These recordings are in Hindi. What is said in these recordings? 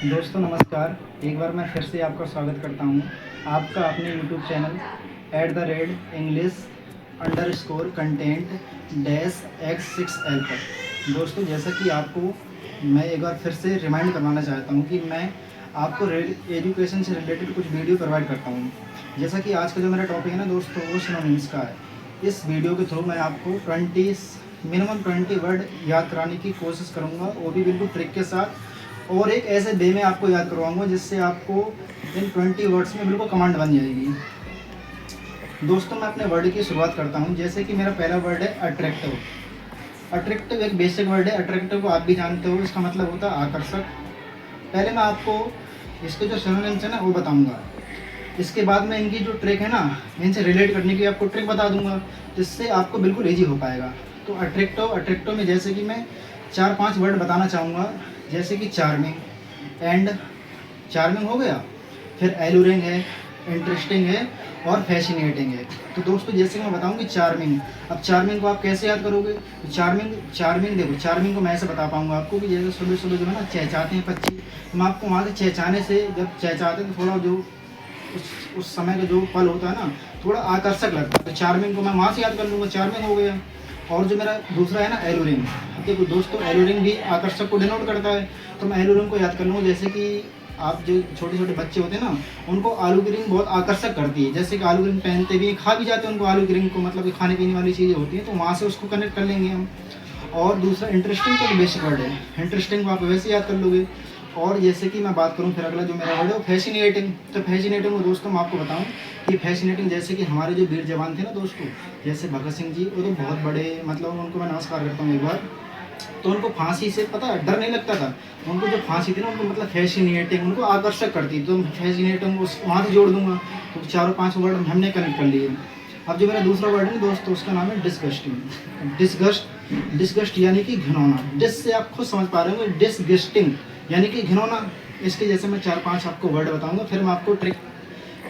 दोस्तों नमस्कार। एक बार मैं फिर से आपका स्वागत करता हूं आपका अपने यूट्यूब चैनल @इंग्लिश_कंटेंट-x6l पर। दोस्तों जैसा कि आपको मैं एक बार फिर से रिमाइंड करवाना चाहता हूं कि मैं आपको एजुकेशन से रिलेटेड कुछ वीडियो प्रोवाइड करता हूं। जैसा कि आज का जो मेरा टॉपिक है ना दोस्तों, वो सिनोनिम्स का है। इस वीडियो के थ्रू मैं आपको मिनिमम 20 वर्ड याद कराने की कोशिश करूँगा, वो भी बिल्कुल ट्रिक के साथ, और एक ऐसे वे में आपको याद करवाऊंगा जिससे आपको इन 20 वर्ड्स में बिल्कुल कमांड बन जाएगी। दोस्तों मैं अपने वर्ड की शुरुआत करता हूं। जैसे कि मेरा पहला वर्ड है अट्रैक्टिव। अट्रैक्टिव एक बेसिक वर्ड है। अट्रैक्टिव को आप भी जानते हो, इसका मतलब होता है आकर्षक। पहले मैं आपको इसके जो सिनोनिम्स है ना वो बताऊंगा। इसके बाद में इनकी जो ट्रिक है ना, इनसे रिलेट करने की आपको ट्रिक बता दूंगा, जिससे आपको बिल्कुल ईजी हो पाएगा। तो अट्रैक्टिव में जैसे कि मैं 4-5 वर्ड बताना चाहूँगा। जैसे कि चार्मिंग हो गया, फिर एलुरिंग है, इंटरेस्टिंग है और फैसिनेटिंग है। तो दोस्तों जैसे मैं बताऊँ कि चार्मिंग, अब चार्मिंग को आप कैसे याद करोगे? तो चार्मिंग देखो, चार्मिंग को मैं ऐसे बता पाऊँगा आपको कि जैसे सुबह सुबह जो है ना चहचाते हैं पक्षी, तो मैं आपको वहाँ से चहचाने से, जब चहचाते हैं तो थोड़ा जो उस समय का जो पल होता है ना, थोड़ा आकर्षक लगता है। तो चार्मिंग को मैं वहाँ से याद कर लूँगा, चार्मिंग हो गया। और जो मेरा दूसरा है ना एलुरिंग, देखो दोस्तों एलुरिंग भी आकर्षक को डिनोट करता है, तो मैं एलुरिंग को याद कर लूँगा। जैसे कि आप जो छोटे छोटे बच्चे होते हैं ना, उनको आलू की रिंग बहुत आकर्षक करती है। जैसे कि आलू की रिंग पहनते भी हैं, खा भी जाते हैं उनको आलू की रिंग को, मतलब कि खाने पीने वाली चीज़ें होती हैं, तो वहाँ से उसको कनेक्ट कर लेंगे हम। और दूसरा इंटरेस्टिंग तो बेसिक वर्ड है, इंटरेस्टिंग को आप वैसे याद कर लोगे। और जैसे कि मैं बात करूँ फिर अगला जो मेरा वर्ड है वो फैसिनेटिंग। तो फैसिनेटिंग को दोस्तों मैं आपको बताऊँ कि फैसिनेटिंग, जैसे कि हमारे जो वीर जवान थे ना दोस्तों, जैसे भगत सिंह जी, वो तो बहुत बड़े, मतलब उनको मैं नमस्कार करता हूँ एक बार। तो उनको फांसी से पता डर नहीं लगता था। उनको जो फांसी थी ना, उनको मतलब फैसिनेटिंग, उनको आकर्षक करती। तो फैसिनेटिंग उस वहाँ से जोड़ दूंगा। तो 4-5 वर्ड हमने कनेक्ट कर लिए। अब जो मेरा दूसरा वर्ड है ना दोस्तों, उसका नाम है डिस्गस्टिंग। डिस्गस्ट यानी कि घिनौना। डिस से आप खुद समझ पा रहे होंगे, डिसगस्टिंग यानी कि घिनौना। इसके जैसे मैं 4-5 आपको वर्ड बताऊंगा, फिर मैं आपको ट्रिक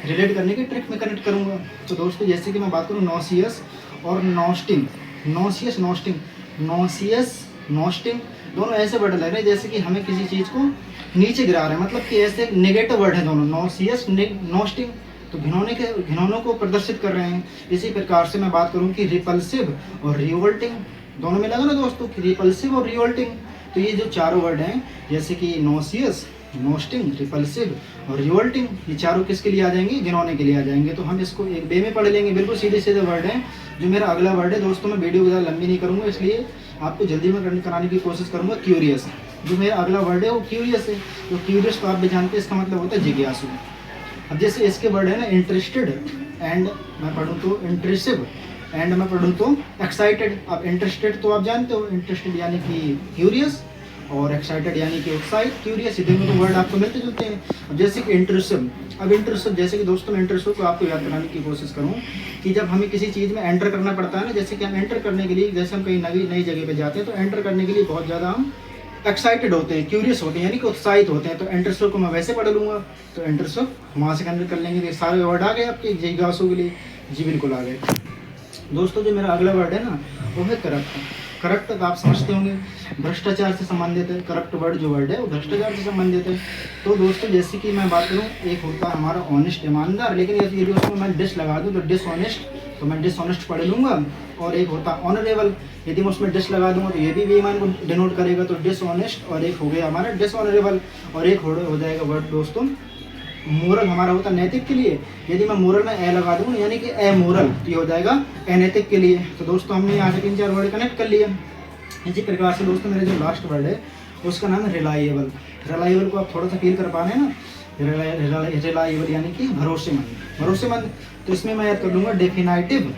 रिलेट करने की ट्रिक में कनेक्ट करूंगा। तो दोस्तों जैसे कि मैं बात करूँ नॉसियस और नॉस्टिंग। नॉस्टिंग दोनों ऐसे वर्ड लग रहे हैं जैसे कि हमें किसी चीज़ को नीचे गिरा रहे हैं, मतलब कि ऐसे नेगेटिव वर्ड हैं दोनों, नॉसियस नॉस्टिंग। तो घिनौनों को प्रदर्शित कर रहे हैं। इसी प्रकार से मैं बात करूं कि रिपल्सिव और रिवोल्टिंग, दोनों में लगा ना दोस्तों कि रिपल्सिव और रिवोल्टिंग। तो ये जो चारों वर्ड हैं, जैसे कि नॉसियस, नॉस्टिंग, रिपल्सिव और रिवोल्टिंग, ये चारों किसके लिए आ जाएंगे? घिनौने के लिए आ जाएंगे। तो हम इसको एक वे में पढ़ लेंगे, बिल्कुल सीधे सीधे वर्ड हैं। जो मेरा अगला वर्ड है दोस्तों, मैं वीडियो ज़्यादा लंबी नहीं करूँगा, इसलिए आपको जल्दी में कराने की कोशिश करूँगा। क्यूरियस, जो मेरा अगला वर्ड है वो क्यूरियस है। तो क्यूरियस तो आप भी जानते हैं, इसका मतलब होता है जिज्ञासु। अब जैसे इसके वर्ड है ना इंटरेस्टेड एंड मैं पढ़ूँ तो इंटरेसिव, एंड मैं पढ़ूँ तो एक्साइटेड। अब इंटरेस्टेड तो आप जानते हो, इंटरेस्टेड यानी कि क्यूरियस, और एक्साइटेड यानी कि उत्साहित। क्यूरियस, इधर में तो वर्ड आपको मिलते जुलते हैं। अब जैसे कि इंटरेसिव, अब इंटरेसिव जैसे कि दोस्तों मैं इंटरेसिव को आपको याद कराने की कोशिश करूँ कि जब हमें किसी चीज़ में एंटर करना पड़ता है ना, जैसे कि हम एंटर करने के लिए, जैसे हम कहीं नई जगह पे जाते हैं, तो एंटर करने के लिए बहुत ज़्यादा हम एक्साइटेड होते हैं, क्यूरियस होते हैं, यानी कि उत्साहित होते हैं। तो इंटरेस्टिव को मैं वैसे पढ़ लूँगा। तो इंटरेस्टिव वहाँ से कन्वर्ट कर लेंगे। तो सारे वर्ड आ गए आपके जिज्ञासु के लिए? जी बिल्कुल आ गए। दोस्तों जो मेरा अगला वर्ड है ना, वो है करप्ट। करप्ट आप समझते होंगे, भ्रष्टाचार से संबंधित है। करप्ट वर्ड जो वर्ड है वो भ्रष्टाचार से संबंधित है। तो दोस्तों जैसे कि मैं बात करूँ, एक होता है हमारा ऑनेस्ट, ईमानदार, लेकिन यदि उसमें मैं डिस लगा दूँ तो डिसऑनेस्ट, तो मैं डिसऑनेस्ट पढ़ लूँगा। और एक होता है ऑनरेबल, यदि मैं उसमें डिस लगा दूँगा तो ये भी बेईमान को डिनोट करेगा, तो डिसऑनेस्ट। और एक हो गया हमारा डिसऑनरेबल। और एक हो जाएगा वर्ड दोस्तों मोरल, हमारा होता है नैतिक के लिए। यदि मैं मोरल में ए लगा दूँ यानी कि अमोरल, तो ये हो जाएगा अनैतिक के लिए। तो दोस्तों हमने यहाँ से 3-4 वर्ड कनेक्ट कर लिए। इसी प्रकार से दोस्तों मेरा जो लास्ट वर्ड है उसका नाम है रिलायबल। रिलायबल को आप थोड़ा सा फील कर पा रहे हैं ना, रिलायबल यानी कि भरोसेमंद। तो इसमें मैं याद कर लूँगा डेफिनेटिव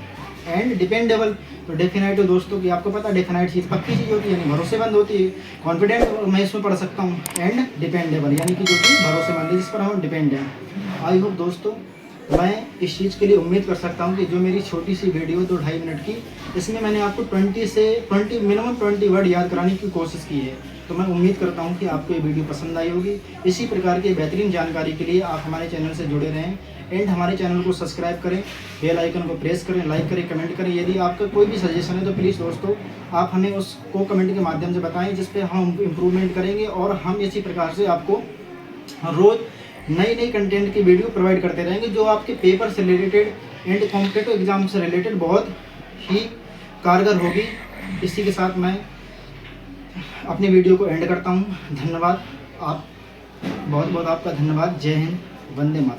एंड डिपेंडेबल। तो डेफिनेटिव दोस्तों की आपको पता है, डेफिनेट चीज़ पक्की चीज़ होती है, यानी भरोसेमंद होती है, कॉन्फिडेंट मैं इसमें पढ़ सकता हूँ। एंड डिपेंडेबल यानी कि जो कि भरोसेमंद है, जिस पर हम डिपेंड हैं। आई होप दोस्तों मैं इस चीज़ के लिए उम्मीद कर सकता हूँ कि जो मेरी छोटी सी वीडियो 2-2.5 मिनट की, इसमें मैंने आपको 20 मिनिमम 20 वर्ड याद कराने की कोशिश की है। तो मैं उम्मीद करता हूँ कि आपको ये वीडियो पसंद आई होगी। इसी प्रकार की बेहतरीन जानकारी के लिए आप हमारे चैनल से जुड़े रहें एंड हमारे चैनल को सब्सक्राइब करें, बेल आइकन को प्रेस करें, लाइक करें, कमेंट करें। यदि आपका कोई भी सजेशन है तो प्लीज़ दोस्तों आप हमें उसको कमेंट के माध्यम से बताएं, जिस पे हम इम्प्रूवमेंट करेंगे और हम इसी प्रकार से आपको रोज़ नई नई कंटेंट की वीडियो प्रोवाइड करते रहेंगे जो आपके पेपर से रिलेटेड एंड कॉम्पिटिटिव एग्जाम से रिलेटेड बहुत ही कारगर होगी। इसी के साथ मैं अपनी वीडियो को एंड करता हूँ। धन्यवाद, आप बहुत बहुत आपका धन्यवाद। जय हिंद, वंदे मातरम।